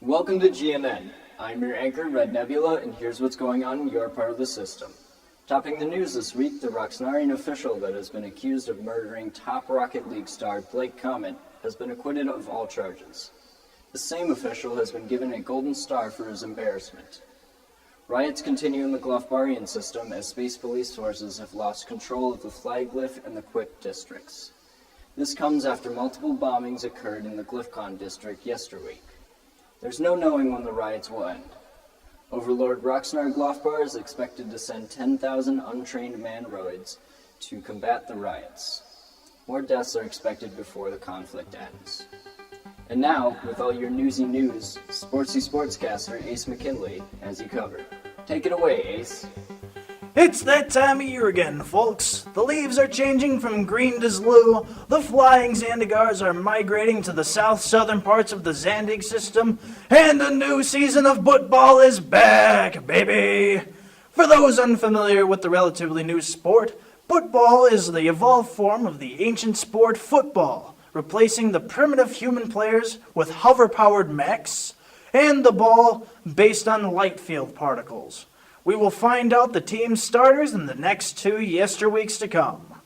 Welcome to GNN. I'm your anchor, Red Nebula, and here's what's going on in your part of the system. Topping the news this week, the Roxnarian official that has been accused of murdering top Rocket League star Blake Comet has been acquitted of all charges. The same official has been given a golden star for his embarrassment. Riots continue in the Glufbarian system as space police forces have lost control of the Flaglyph and the Quick districts. This comes after multiple bombings occurred in the Glyphcon district yesterweek. There's no knowing when the riots will end. Overlord Roxnar Glofbar is expected to send 10,000 untrained mandroids to combat the riots. More deaths are expected before the conflict ends. And now, with all your newsy news, sportsy sportscaster Ace McKinley has you covered. Take it away, Ace. It's that time of year again, folks. The leaves are changing from green to blue, the flying Zandigars are migrating to the southern parts of the Zandig system, and a new season of football is back, baby! For those unfamiliar with the relatively new sport, football is the evolved form of the ancient sport football, replacing the primitive human players with hover-powered mechs, and the ball based on light field particles. We will find out the team's starters in the next 2 yesterweeks to come.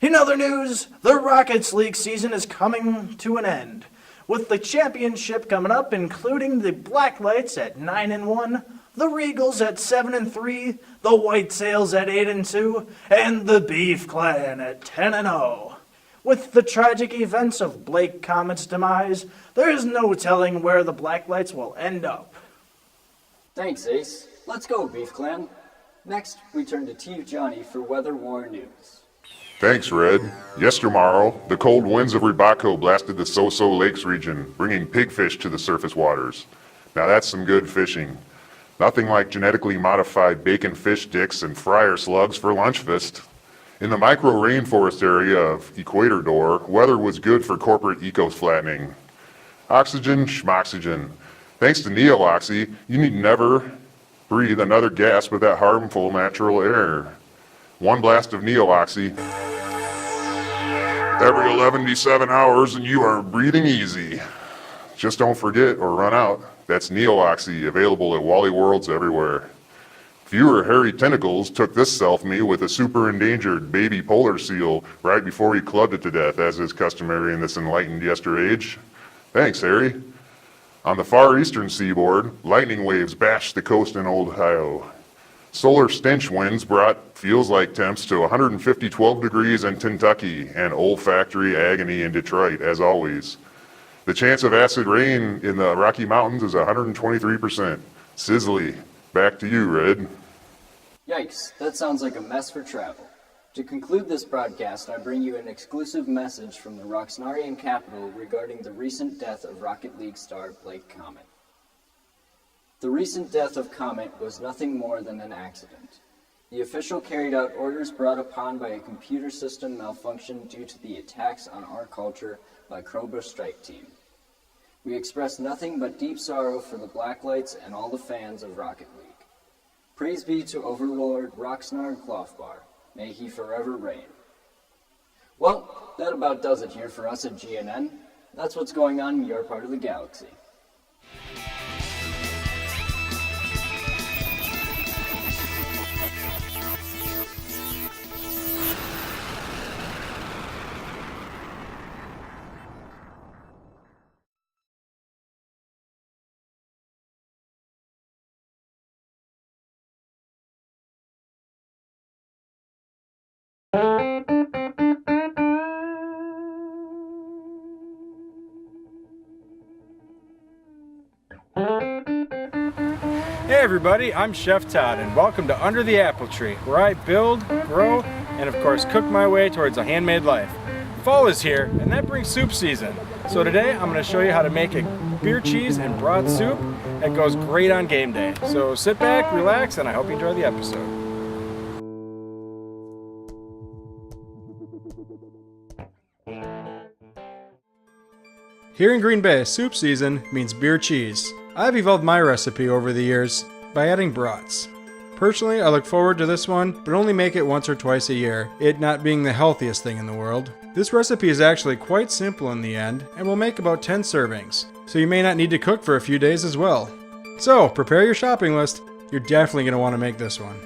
In other news, the Rockets League season is coming to an end, with the championship coming up, including the Blacklights at 9-1, the Regals at 7-3, the White Sails at 8-2, and the Beef Clan at 10-0. With the tragic events of Blake Comet's demise, there is no telling where the Blacklights will end up. Thanks, Ace. Let's go, Beef Clan. Next, we turn to Teeve Johnny for Weather War News. Thanks, Red. Yestermorrow, the cold winds of Ribaco blasted the Soso Lakes region, bringing pigfish to the surface waters. Now that's some good fishing. Nothing like genetically modified bacon fish sticks and fryer slugs for lunchfest. In the micro-rainforest area of Equator Door, weather was good for corporate eco-flattening. Oxygen, schmoxygen. Thanks to Neoloxy, you need never breathe another gas with that harmful natural air. One blast of Neoloxy every 11-7 hours and you are breathing easy. Just don't forget or run out. That's Neoloxy, available at Wally Worlds everywhere. Fewer hairy tentacles took this selfie with a super endangered baby polar seal right before he clubbed it to death, as is customary in this enlightened yesterage. Thanks, Harry. On the far eastern seaboard, lightning waves bashed the coast in Ohio. Solar stench winds brought feels-like temps to 112 degrees in Kentucky and olfactory agony in Detroit, as always. The chance of acid rain in the Rocky Mountains is 123%. Sizzly. Back to you, Red. Yikes, that sounds like a mess for travel. To conclude this broadcast, I bring you an exclusive message from the Roxnarian capital regarding the recent death of Rocket League star Blake Comet. The recent death of Comet was nothing more than an accident. The official carried out orders brought upon by a computer system malfunction due to the attacks on our culture by Cobra Strike Team. We express nothing but deep sorrow for the Blacklights and all the fans of Rocket League. Praise be to Overlord Roxnar Glofbar. May he forever reign. Well, that about does it here for us at GNN. That's what's going on in your part of the galaxy. Hey everybody, I'm Chef Todd and welcome to Under the Apple Tree, where I build, grow, and of course cook my way towards a handmade life. Fall is here and that brings soup season. So today I'm going to show you how to make a beer cheese and broth soup that goes great on game day. So sit back, relax, and I hope you enjoy the episode. Here in Green Bay, soup season means beer cheese. I've evolved my recipe over the years by adding brats. Personally, I look forward to this one, but only make it once or twice a year, it not being the healthiest thing in the world. This recipe is actually quite simple in the end, and will make about 10 servings, so you may not need to cook for a few days as well. So, prepare your shopping list, you're definitely going to want to make this one.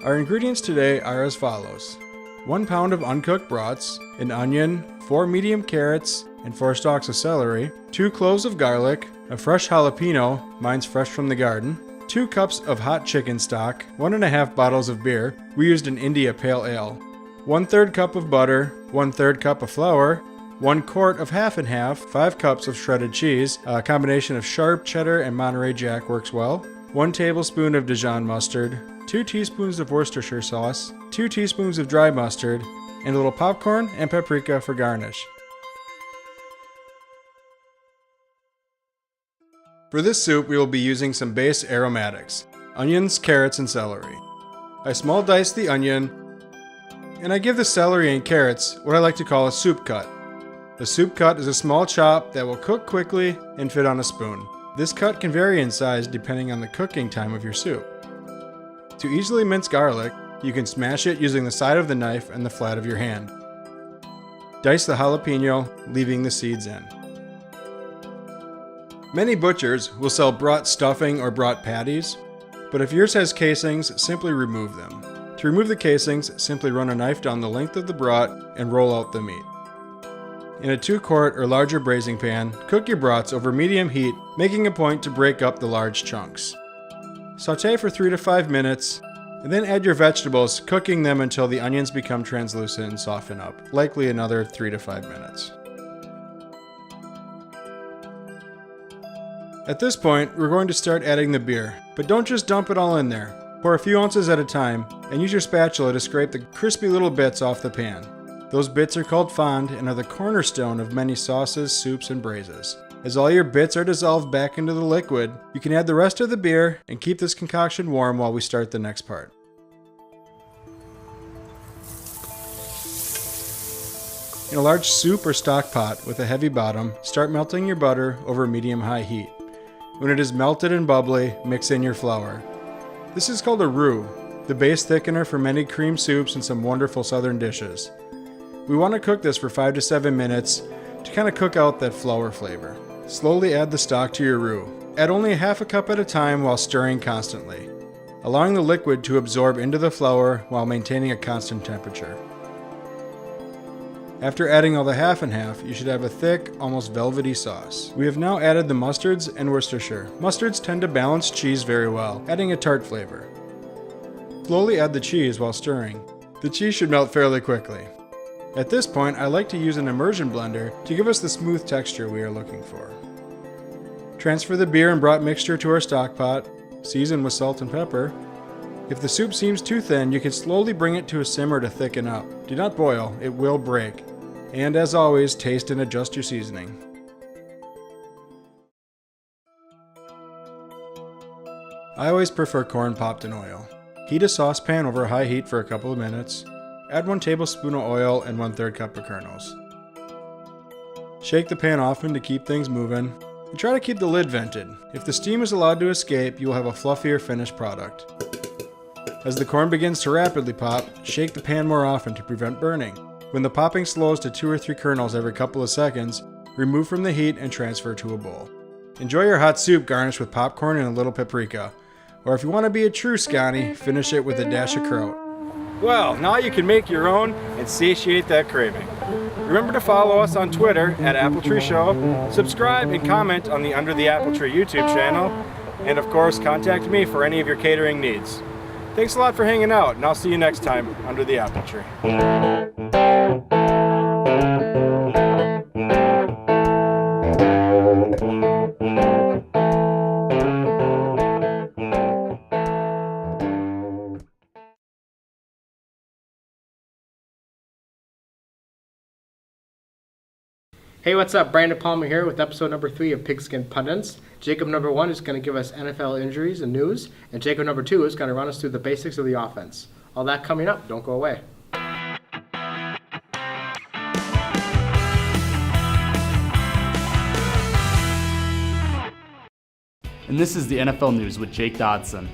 Our ingredients today are as follows. 1 pound of uncooked brats, an onion, 4 medium carrots, and 4 stalks of celery, 2 cloves of garlic, a fresh jalapeno, mine's fresh from the garden, 2 cups of hot chicken stock, 1.5 bottles of beer, we used an India Pale Ale, 1/3 cup of butter, 1/3 cup of flour, 1 quart of half and half, 5 cups of shredded cheese, a combination of sharp cheddar and Monterey Jack works well, 1 tablespoon of Dijon mustard, 2 teaspoons of Worcestershire sauce, 2 teaspoons of dry mustard, and a little popcorn and paprika for garnish. For this soup, we will be using some base aromatics, onions, carrots, and celery. I small dice the onion, and I give the celery and carrots what I like to call a soup cut. A soup cut is a small chop that will cook quickly and fit on a spoon. This cut can vary in size depending on the cooking time of your soup. To easily mince garlic, you can smash it using the side of the knife and the flat of your hand. Dice the jalapeno, leaving the seeds in. Many butchers will sell brat stuffing or brat patties, but if yours has casings, simply remove them. To remove the casings, simply run a knife down the length of the brat and roll out the meat. In a 2-quart or larger braising pan, cook your brats over medium heat, making a point to break up the large chunks. Sauté for 3 to 5 minutes, and then add your vegetables, cooking them until the onions become translucent and soften up, likely another 3 to 5 minutes. At this point, we're going to start adding the beer, but don't just dump it all in there. Pour a few ounces at a time, and use your spatula to scrape the crispy little bits off the pan. Those bits are called fond and are the cornerstone of many sauces, soups, and braises. As all your bits are dissolved back into the liquid, you can add the rest of the beer and keep this concoction warm while we start the next part. In a large soup or stock pot with a heavy bottom, start melting your butter over medium-high heat. When it is melted and bubbly, mix in your flour. This is called a roux, the base thickener for many cream soups and some wonderful southern dishes. We want to cook this for 5 to 7 minutes to kind of cook out that flour flavor. Slowly add the stock to your roux. Add only 1/2 cup at a time while stirring constantly, allowing the liquid to absorb into the flour while maintaining a constant temperature. After adding all the half and half, you should have a thick, almost velvety sauce. We have now added the mustards and Worcestershire. Mustards tend to balance cheese very well, adding a tart flavor. Slowly add the cheese while stirring. The cheese should melt fairly quickly. At this point, I like to use an immersion blender to give us the smooth texture we are looking for. Transfer the beer and brat mixture to our stock pot, season with salt and pepper. If the soup seems too thin, you can slowly bring it to a simmer to thicken up. Do not boil, it will break. And as always, taste and adjust your seasoning. I always prefer corn popped in oil. Heat a saucepan over high heat for a couple of minutes. Add 1 tablespoon of oil and 1/3 cup of kernels. Shake the pan often to keep things moving. And try to keep the lid vented. If the steam is allowed to escape, you will have a fluffier finished product. As the corn begins to rapidly pop, shake the pan more often to prevent burning. When the popping slows to 2 or 3 kernels every couple of seconds, remove from the heat and transfer to a bowl. Enjoy your hot soup garnished with popcorn and a little paprika. Or if you want to be a true Scotty, finish it with a dash of kraut. Well, now you can make your own and satiate that craving. Remember to follow us on Twitter at Apple Tree Show, subscribe and comment on the Under the Apple Tree YouTube channel, and of course contact me for any of your catering needs. Thanks a lot for hanging out, and I'll see you next time under the apple tree. Hey, what's up? Brandon Palmer here with episode number 3 of Pigskin Pundits. Jacob number 1 is going to give us NFL injuries and news, and Jacob number 2 is going to run us through the basics of the offense. All that coming up. Don't go away. And this is the NFL news with Jake Dodson.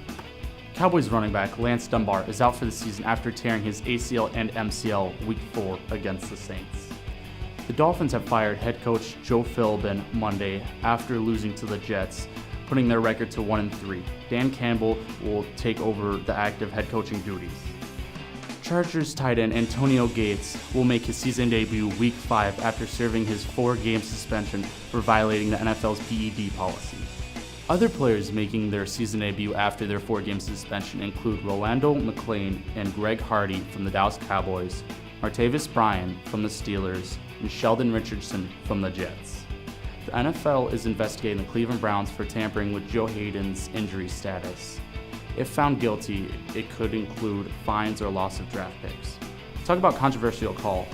Cowboys running back Lance Dunbar is out for the season after tearing his ACL and MCL week 4 against the Saints. The Dolphins have fired head coach Joe Philbin Monday after losing to the Jets, putting their record to 1-3. Dan Campbell will take over the active head coaching duties. Chargers tight end Antonio Gates will make his season debut week 5 after serving his 4-game suspension for violating the NFL's PED policy. Other players making their season debut after their 4-game suspension include Rolando McClain and Greg Hardy from the Dallas Cowboys, Martavis Bryant from the Steelers, and Sheldon Richardson from the Jets. The NFL is investigating the Cleveland Browns for tampering with Joe Hayden's injury status. If found guilty, it could include fines or loss of draft picks. Talk about controversial call.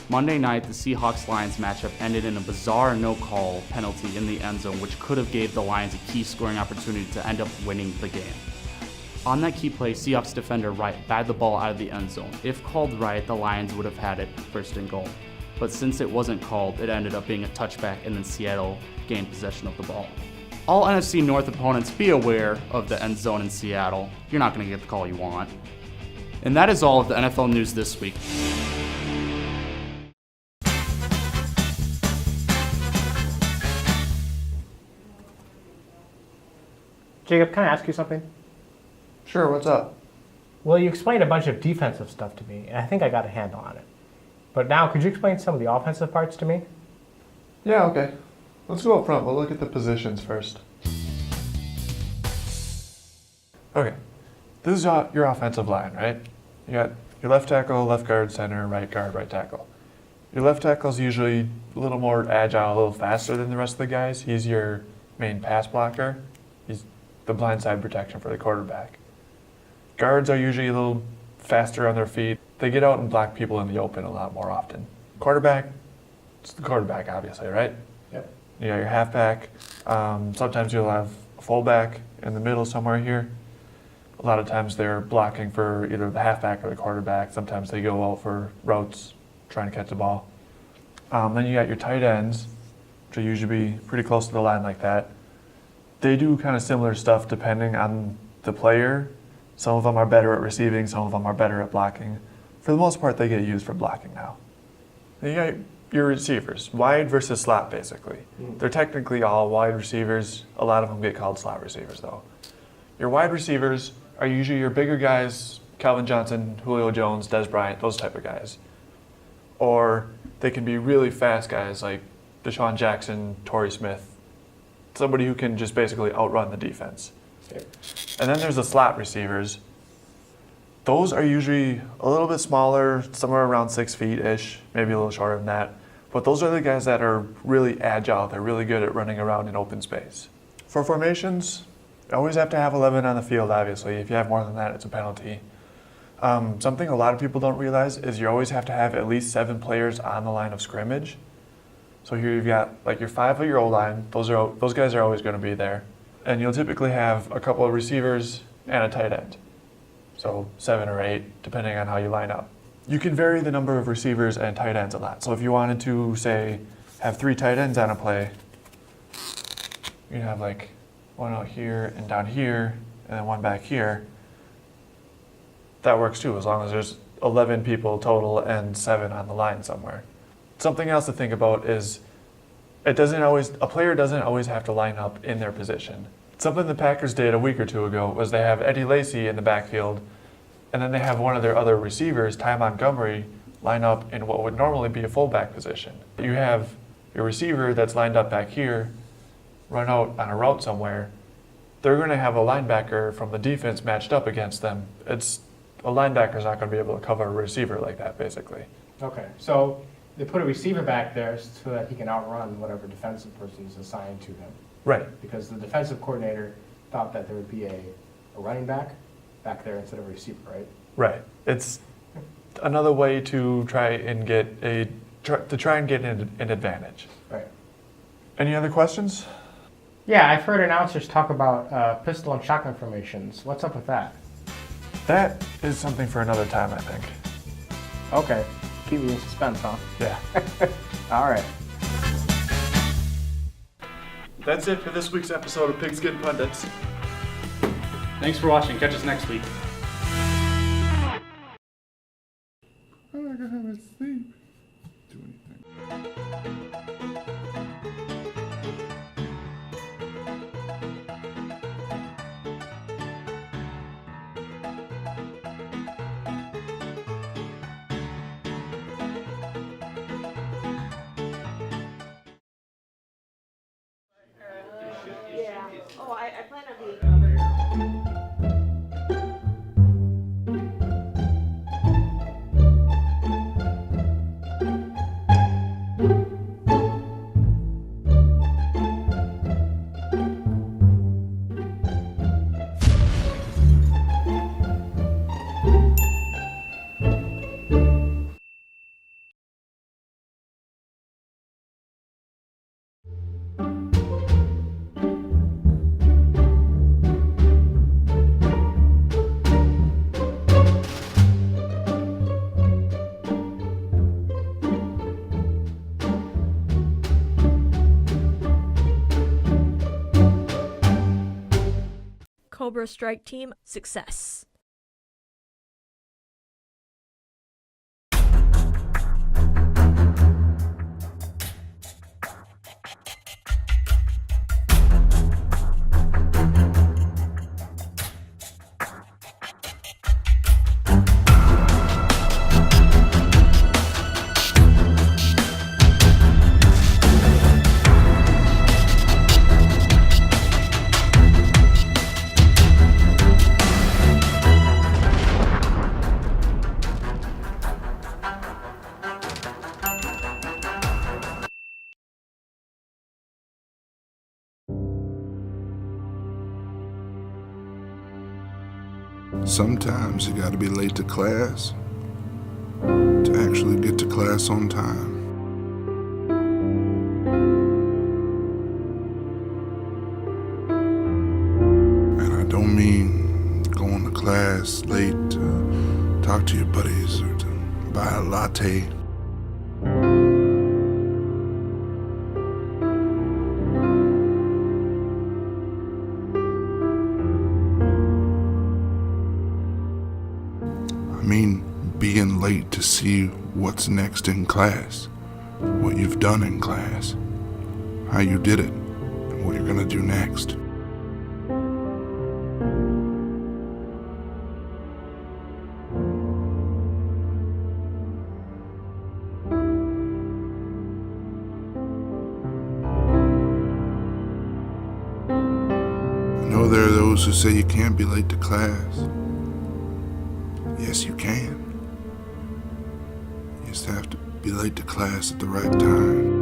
Monday night, the Seahawks-Lions matchup ended in a bizarre no-call penalty in the end zone, which could have gave the Lions a key scoring opportunity to end up winning the game. On that key play, Seahawks defender Wright batted the ball out of the end zone. If called right, the Lions would have had it first and goal. But since it wasn't called, it ended up being a touchback and then Seattle gained possession of the ball. All NFC North opponents, be aware of the end zone in Seattle. You're not going to get the call you want. And that is all of the NFL news this week. Jacob, can I ask you something? Sure, what's up? Well, you explained a bunch of defensive stuff to me, and I think I got a handle on it. But now, could you explain some of the offensive parts to me? Yeah, okay. Let's go up front. We'll look at the positions first. Okay, this is your offensive line, right? You got your left tackle, left guard, center, right guard, right tackle. Your left tackle is usually a little more agile, a little faster than the rest of the guys. He's your main pass blocker. He's the blindside protection for the quarterback. Guards are usually a little faster on their feet. They get out and block people in the open a lot more often. Quarterback, it's the quarterback, obviously, right? Yep. You got your halfback. Sometimes you'll have a fullback in the middle somewhere here. A lot of times they're blocking for either the halfback or the quarterback. Sometimes they go out for routes, trying to catch the ball. Then you got your tight ends, which will usually be pretty close to the line like that. They do kind of similar stuff depending on the player. Some of them are better at receiving, some of them are better at blocking. For the most part, they get used for blocking now. Then you got your receivers, wide versus slot, basically. They're technically all wide receivers. A lot of them get called slot receivers, though. Your wide receivers are usually your bigger guys, Calvin Johnson, Julio Jones, Dez Bryant, those type of guys. Or they can be really fast guys like Deshaun Jackson, Torrey Smith, somebody who can just basically outrun the defense. And then there's the slot receivers. Those are usually a little bit smaller, somewhere around 6 feet-ish, maybe a little shorter than that. But those are the guys that are really agile. They're really good at running around in open space. For formations, you always have to have 11 on the field, obviously. If you have more than that, it's a penalty. Something a lot of people don't realize is you always have to have at least 7 players on the line of scrimmage. So here you've got like your 5 of your O-line. Those guys are always going to be there. And you'll typically have a couple of receivers and a tight end. So 7 or 8, depending on how you line up. You can vary the number of receivers and tight ends a lot. So if you wanted to, say, have 3 tight ends on a play, you'd have like one out here and down here, and then one back here. That works too, as long as there's 11 people total and 7 on the line somewhere. Something else to think about is a player doesn't always have to line up in their position. Something the Packers did a week or 2 ago was they have Eddie Lacy in the backfield, and then they have one of their other receivers, Ty Montgomery, line up in what would normally be a fullback position. You have your receiver that's lined up back here, run out on a route somewhere. They're going to have a linebacker from the defense matched up against them. A linebacker's not going to be able to cover a receiver like that, basically. Okay, so they put a receiver back there so that he can outrun whatever defensive person is assigned to him. Right. Because the defensive coordinator thought that there would be a running back there instead of a receiver, right? Right. It's another way to try and get a try and get an advantage. Right. Any other questions? Yeah, I've heard announcers talk about pistol and shotgun formations. What's up with that? That is something for another time, I think. Okay. Keep me in suspense, huh? Yeah. All right. That's it for this week's episode of Pigskin Pundits. Thanks for watching. Catch us next week. I'm not gonna have a sleep. Do anything. Yeah. Oh, I plan on being covered. Cobra Strike Team, success. Sometimes you gotta be late to class to actually get to class on time. And I don't mean going to class late to talk to your buddies or to buy a latte. I mean, being late to see what's next in class, what you've done in class, how you did it, and what you're gonna do next. I know there are those who say you can't be late to class. Yes, you can. You just have to be late to class at the right time.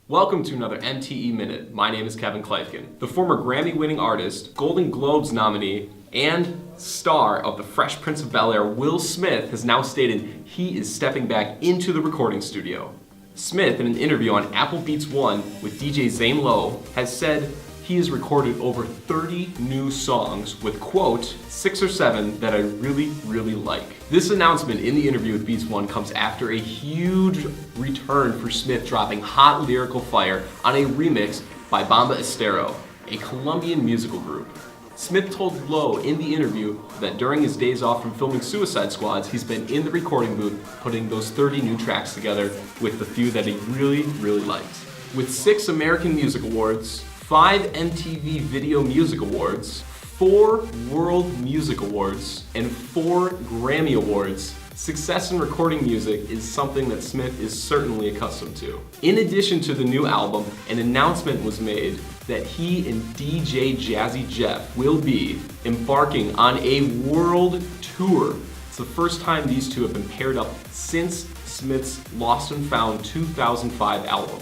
Welcome to another MTE Minute. My name is Kevin Kleifkin. The former Grammy-winning artist, Golden Globes nominee, and star of The Fresh Prince of Bel-Air, Will Smith, has now stated he is stepping back into the recording studio. Smith, in an interview on Apple Beats One with DJ Zane Lowe, has said he has recorded over 30 new songs with, quote, 6 or 7 that I really, really like. This announcement in the interview with Beats One comes after a huge return for Smith dropping hot lyrical fire on a remix by Bamba Estero, a Colombian musical group. Smith told Glow in the interview that during his days off from filming Suicide Squads, he's been in the recording booth putting those 30 new tracks together with the few that he really, really liked. With 6 American Music Awards, 5 MTV Video Music Awards, 4 World Music Awards, and 4 Grammy Awards, success in recording music is something that Smith is certainly accustomed to. In addition to the new album, an announcement was made that he and DJ Jazzy Jeff will be embarking on a world tour. It's the first time these two have been paired up since Smith's Lost and Found 2005 album.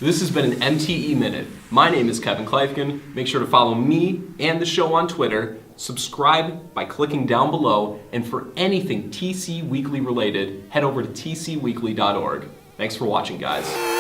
This has been an MTE Minute. My name is Kevin Kleifkin. Make sure to follow me and the show on Twitter. Subscribe by clicking down below, and for anything TC Weekly related, head over to tcweekly.org. Thanks for watching, guys.